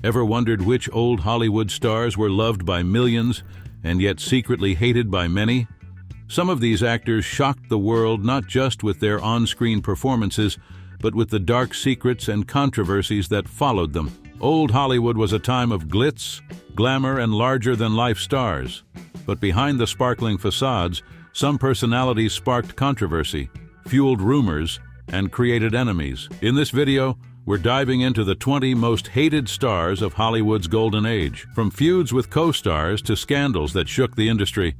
Ever wondered which old Hollywood stars were loved by millions and yet secretly hated by many? Some of these actors shocked the world not just with their on-screen performances, but with the dark secrets and controversies that followed them. Old Hollywood was a time of glitz, glamour, and larger-than-life stars. But behind the sparkling facades, some personalities sparked controversy, fueled rumors, and created enemies. In this video, we're diving into the 20 most hated stars of Hollywood's golden age. From feuds with co-stars to scandals that shook the industry,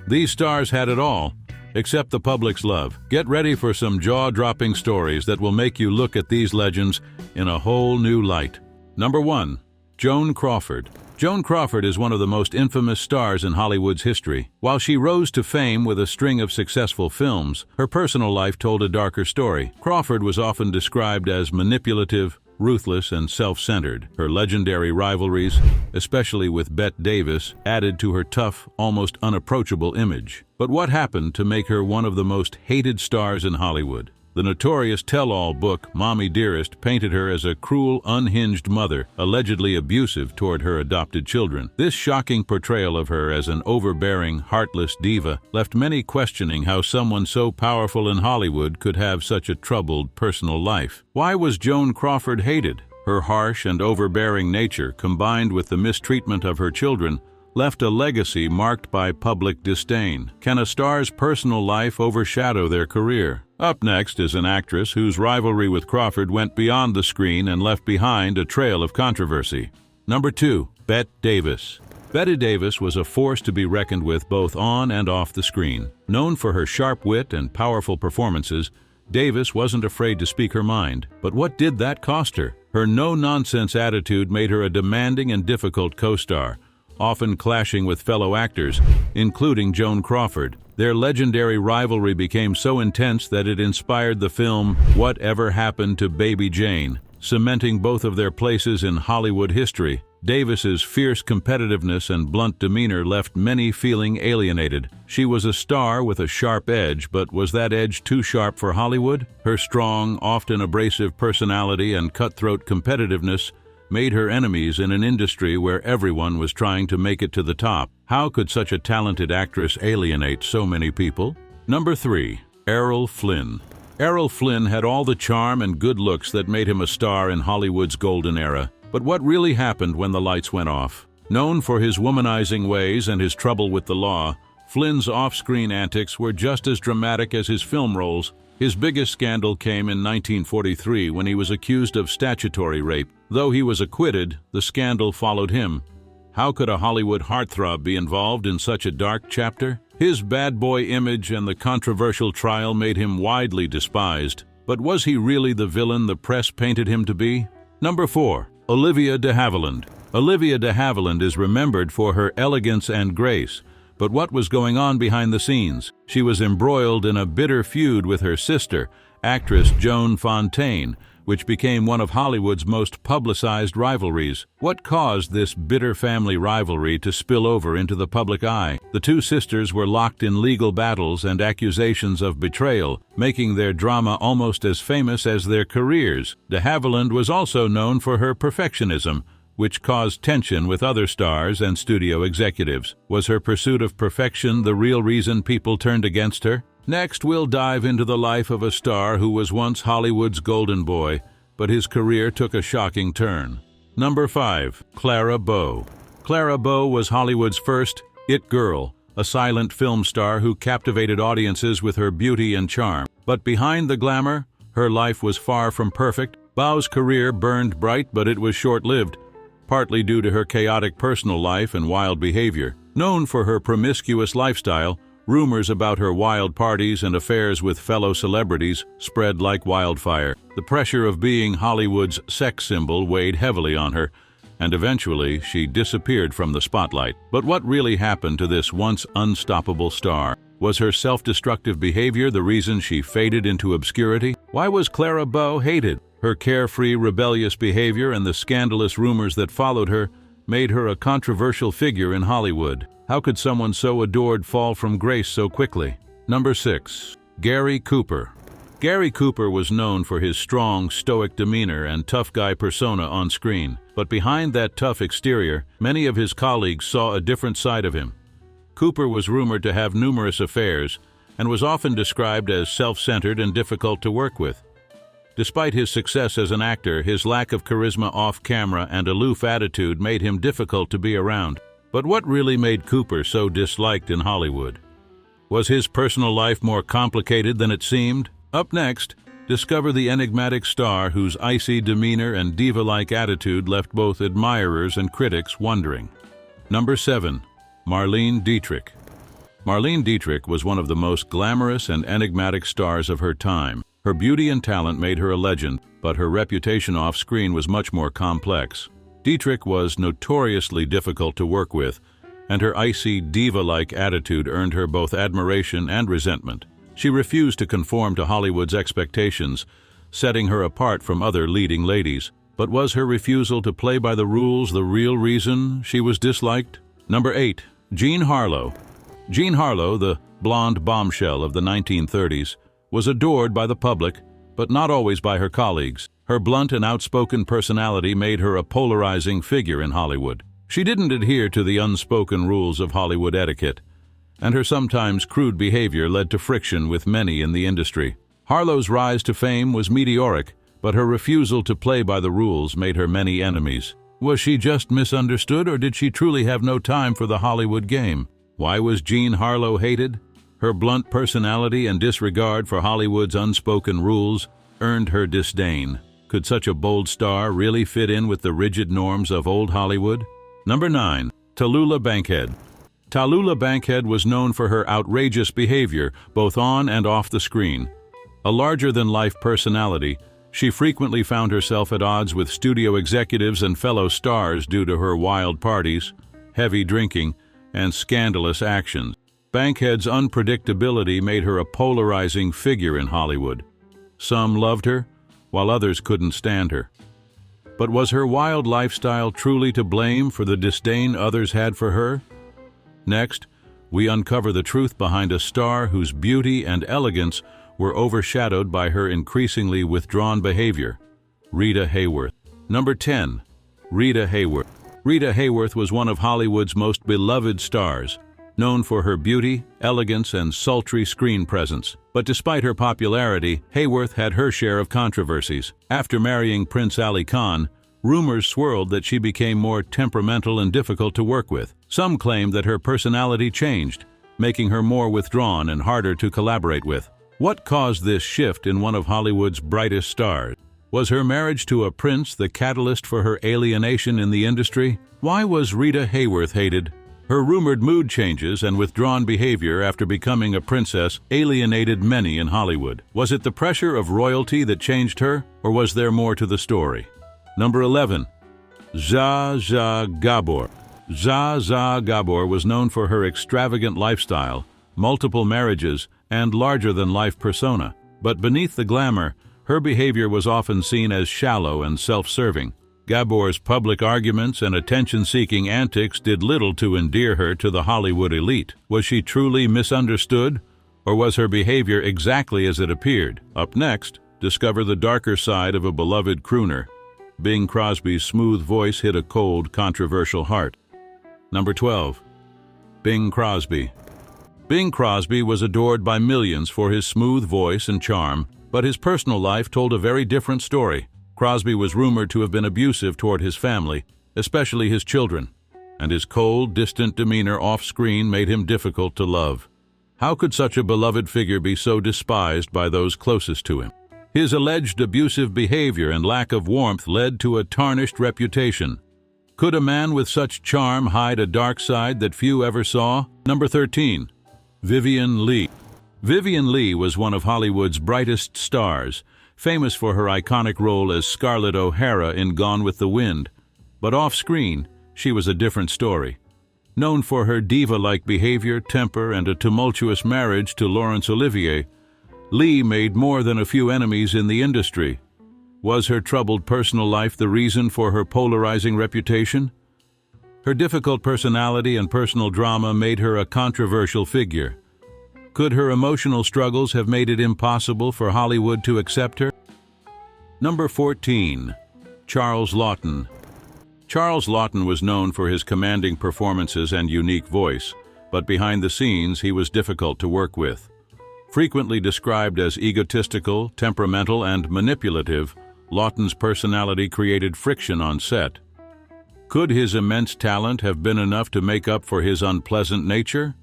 these stars had it all, except the public's love. Get ready for some jaw-dropping stories that will make you look at these legends in a whole new light. Number 1. Joan Crawford. Joan Crawford is one of the most infamous stars in Hollywood's history. While she rose to fame with a string of successful films, her personal life told a darker story. Crawford was often described as manipulative, ruthless, and self-centered. Her legendary rivalries, especially with Bette Davis, added to her tough, almost unapproachable image. But what happened to make her one of the most hated stars in Hollywood? The notorious tell-all book, Mommy Dearest, painted her as a cruel, unhinged mother, allegedly abusive toward her adopted children. This shocking portrayal of her as an overbearing, heartless diva left many questioning how someone so powerful in Hollywood could have such a troubled personal life. Why was Joan Crawford hated? Her harsh and overbearing nature, combined with the mistreatment of her children, left a legacy marked by public disdain. Can a star's personal life overshadow their career? Up next is an actress whose rivalry with Crawford went beyond the screen and left behind a trail of controversy. Number 2. Bette Davis. Bette Davis was a force to be reckoned with both on and off the screen. Known for her sharp wit and powerful performances, Davis wasn't afraid to speak her mind. But what did that cost her? Her no-nonsense attitude made her a demanding and difficult co-star, often clashing with fellow actors, including Joan Crawford. Their legendary rivalry became so intense that it inspired the film Whatever Happened to Baby Jane, cementing both of their places in Hollywood history. Davis's fierce competitiveness and blunt demeanor left many feeling alienated. She was a star with a sharp edge, but was that edge too sharp for Hollywood? Her strong, often abrasive personality and cutthroat competitiveness made her enemies in an industry where everyone was trying to make it to the top. How could such a talented actress alienate so many people? Number 3. Errol Flynn. Errol Flynn had all the charm and good looks that made him a star in Hollywood's golden era. But what really happened when the lights went off? Known for his womanizing ways and his trouble with the law, Flynn's off-screen antics were just as dramatic as his film roles. His biggest scandal came in 1943 when he was accused of statutory rape. Though he was acquitted, the scandal followed him. How could a Hollywood heartthrob be involved in such a dark chapter? His bad boy image and the controversial trial made him widely despised. But was he really the villain the press painted him to be? Number 4. Olivia de Havilland. Olivia de Havilland is remembered for her elegance and grace. But what was going on behind the scenes? She was embroiled in a bitter feud with her sister, actress Joan Fontaine, which became one of Hollywood's most publicized rivalries. What caused this bitter family rivalry to spill over into the public eye? The two sisters were locked in legal battles and accusations of betrayal, making their drama almost as famous as their careers. De Havilland was also known for her perfectionism, which caused tension with other stars and studio executives. Was her pursuit of perfection the real reason people turned against her? Next, we'll dive into the life of a star who was once Hollywood's golden boy, but his career took a shocking turn. Number 5. Clara Bow. Clara Bow was Hollywood's first it girl, a silent film star who captivated audiences with her beauty and charm. But behind the glamour, her life was far from perfect. Bow's career burned bright, but it was short-lived, partly due to her chaotic personal life and wild behavior. Known for her promiscuous lifestyle, rumors about her wild parties and affairs with fellow celebrities spread like wildfire. The pressure of being Hollywood's sex symbol weighed heavily on her, and eventually she disappeared from the spotlight. But what really happened to this once unstoppable star? Was her self-destructive behavior the reason she faded into obscurity? Why was Clara Bow hated? Her carefree, rebellious behavior and the scandalous rumors that followed her made her a controversial figure in Hollywood. How could someone so adored fall from grace so quickly? Number 6. Gary Cooper. Gary Cooper was known for his strong, stoic demeanor and tough guy persona on screen, but behind that tough exterior, many of his colleagues saw a different side of him. Cooper was rumored to have numerous affairs and was often described as self-centered and difficult to work with. Despite his success as an actor, his lack of charisma off-camera and aloof attitude made him difficult to be around. But what really made Cooper so disliked in Hollywood? Was his personal life more complicated than it seemed? Up next, discover the enigmatic star whose icy demeanor and diva-like attitude left both admirers and critics wondering. Number 7. Marlene Dietrich. Marlene Dietrich was one of the most glamorous and enigmatic stars of her time. Her beauty and talent made her a legend, but her reputation off-screen was much more complex. Dietrich was notoriously difficult to work with, and her icy, diva-like attitude earned her both admiration and resentment. She refused to conform to Hollywood's expectations, setting her apart from other leading ladies. But was her refusal to play by the rules the real reason she was disliked? Number 8. Jean Harlow. Jean Harlow, the blonde bombshell of the 1930s, was adored by the public, but not always by her colleagues. Her blunt and outspoken personality made her a polarizing figure in Hollywood. She didn't adhere to the unspoken rules of Hollywood etiquette, and her sometimes crude behavior led to friction with many in the industry. Harlow's rise to fame was meteoric, but her refusal to play by the rules made her many enemies. Was she just misunderstood, or did she truly have no time for the Hollywood game? Why was Jean Harlow hated? Her blunt personality and disregard for Hollywood's unspoken rules earned her disdain. Could such a bold star really fit in with the rigid norms of old Hollywood? Number 9. Tallulah Bankhead. Tallulah Bankhead was known for her outrageous behavior, both on and off the screen. A larger-than-life personality, she frequently found herself at odds with studio executives and fellow stars due to her wild parties, heavy drinking, and scandalous actions. Bankhead's unpredictability made her a polarizing figure in Hollywood. Some loved her, while others couldn't stand her. But was her wild lifestyle truly to blame for the disdain others had for her? Next, we uncover the truth behind a star whose beauty and elegance were overshadowed by her increasingly withdrawn behavior. Rita Hayworth. Number 10. Rita Hayworth. Rita Hayworth was one of Hollywood's most beloved stars, known for her beauty, elegance, and sultry screen presence. But despite her popularity, Hayworth had her share of controversies. After marrying Prince Ali Khan, rumors swirled that she became more temperamental and difficult to work with. Some claimed that her personality changed, making her more withdrawn and harder to collaborate with. What caused this shift in one of Hollywood's brightest stars? Was her marriage to a prince the catalyst for her alienation in the industry? Why was Rita Hayworth hated? Her rumored mood changes and withdrawn behavior after becoming a princess alienated many in Hollywood. Was it the pressure of royalty that changed her, or was there more to the story? Number 11. Zsa Zsa Gabor. Zsa Zsa Gabor was known for her extravagant lifestyle, multiple marriages, and larger-than-life persona. But beneath the glamour, her behavior was often seen as shallow and self-serving. Gabor's public arguments and attention-seeking antics did little to endear her to the Hollywood elite. Was she truly misunderstood, or was her behavior exactly as it appeared? Up next, discover the darker side of a beloved crooner. Bing Crosby's smooth voice hit a cold, controversial heart. Number 12. Bing Crosby. Bing Crosby was adored by millions for his smooth voice and charm, but his personal life told a very different story. Crosby was rumored to have been abusive toward his family, especially his children, and his cold, distant demeanor off-screen made him difficult to love. How could such a beloved figure be so despised by those closest to him? His alleged abusive behavior and lack of warmth led to a tarnished reputation. Could a man with such charm hide a dark side that few ever saw? Number 13. Vivien Leigh. Vivien Leigh was one of Hollywood's brightest stars, famous for her iconic role as Scarlett O'Hara in Gone with the Wind. But off-screen, she was a different story. Known for her diva-like behavior, temper, and a tumultuous marriage to Laurence Olivier, Leigh made more than a few enemies in the industry. Was her troubled personal life the reason for her polarizing reputation? Her difficult personality and personal drama made her a controversial figure. Could her emotional struggles have made it impossible for Hollywood to accept her? Number 14. Charles Laughton. Charles Laughton was known for his commanding performances and unique voice, but behind the scenes he was difficult to work with. Frequently described as egotistical, temperamental, and manipulative, Laughton's personality created friction on set. Could his immense talent have been enough to make up for his unpleasant nature?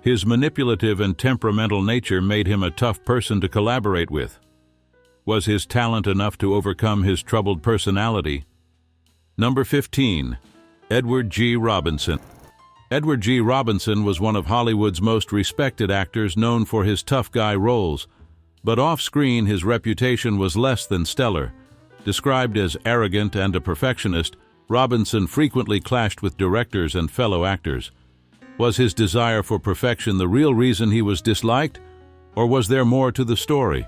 His manipulative and temperamental nature made him a tough person to collaborate with. Was his talent enough to overcome his troubled personality? Number 15. Edward G. Robinson. Edward G. Robinson was one of Hollywood's most respected actors, known for his tough guy roles, but off-screen his reputation was less than stellar. Described as arrogant and a perfectionist, Robinson frequently clashed with directors and fellow actors. Was his desire for perfection the real reason he was disliked, or was there more to the story?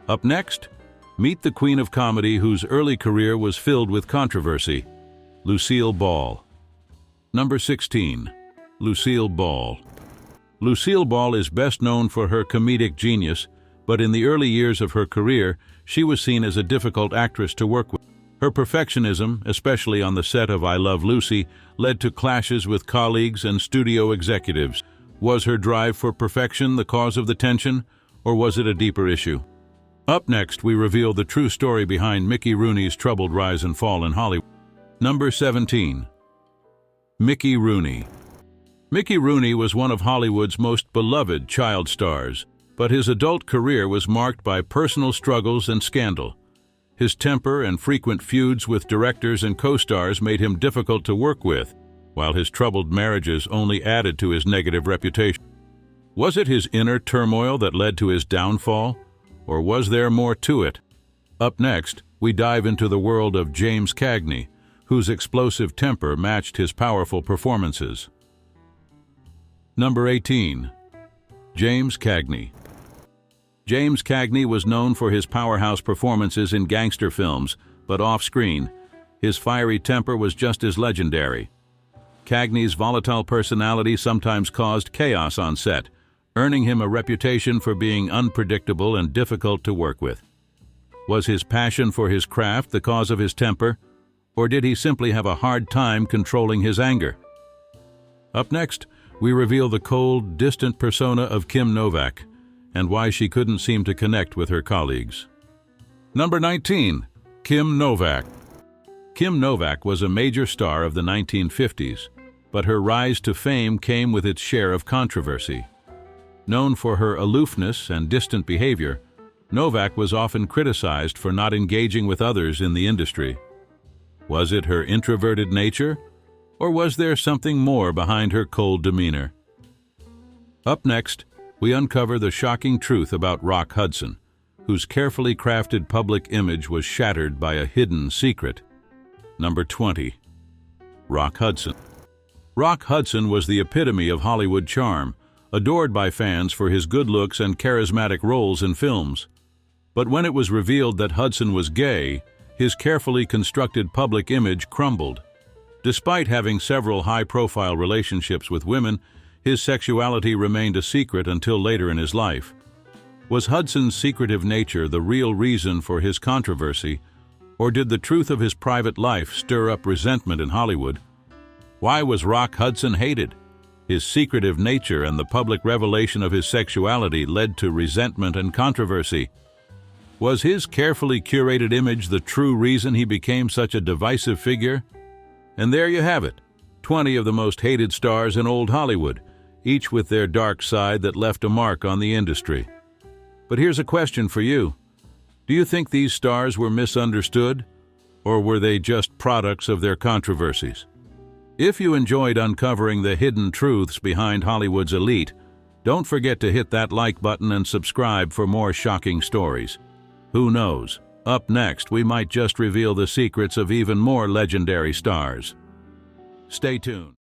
Up next, meet the queen of comedy whose early career was filled with controversy, Lucille Ball. Number 16. Lucille Ball. Lucille Ball is best known for her comedic genius, but in the early years of her career, she was seen as a difficult actress to work with. Her perfectionism, especially on the set of I Love Lucy, led to clashes with colleagues and studio executives. Was her drive for perfection the cause of the tension, or was it a deeper issue? Up next, we reveal the true story behind Mickey Rooney's troubled rise and fall in Hollywood. Number 17. Mickey Rooney. Mickey Rooney was one of Hollywood's most beloved child stars, but his adult career was marked by personal struggles and scandal. His temper and frequent feuds with directors and co-stars made him difficult to work with, while his troubled marriages only added to his negative reputation. Was it his inner turmoil that led to his downfall, or was there more to it? Up next, we dive into the world of James Cagney, whose explosive temper matched his powerful performances. Number 18. James Cagney. James Cagney was known for his powerhouse performances in gangster films, but off-screen, his fiery temper was just as legendary. Cagney's volatile personality sometimes caused chaos on set, earning him a reputation for being unpredictable and difficult to work with. Was his passion for his craft the cause of his temper, or did he simply have a hard time controlling his anger? Up next, we reveal the cold, distant persona of Kim Novak, and why she couldn't seem to connect with her colleagues. Number 19. Kim Novak. Kim Novak was a major star of the 1950s, but her rise to fame came with its share of controversy. Known for her aloofness and distant behavior, Novak was often criticized for not engaging with others in the industry. Was it her introverted nature, or was there something more behind her cold demeanor? Up next, we uncover the shocking truth about Rock Hudson, whose carefully crafted public image was shattered by a hidden secret. Number 20. Rock Hudson. Rock Hudson was the epitome of Hollywood charm, adored by fans for his good looks and charismatic roles in films. But when it was revealed that Hudson was gay, his carefully constructed public image crumbled. Despite having several high-profile relationships with women, his sexuality remained a secret until later in his life. Was Hudson's secretive nature the real reason for his controversy, or did the truth of his private life stir up resentment in Hollywood? Why was Rock Hudson hated? His secretive nature and the public revelation of his sexuality led to resentment and controversy. Was his carefully curated image the true reason he became such a divisive figure? And there you have it, 20 of the most hated stars in old Hollywood, each with their dark side that left a mark on the industry. But here's a question for you. Do you think these stars were misunderstood, or were they just products of their controversies? If you enjoyed uncovering the hidden truths behind Hollywood's elite, don't forget to hit that like button and subscribe for more shocking stories. Who knows? Up next, we might just reveal the secrets of even more legendary stars. Stay tuned.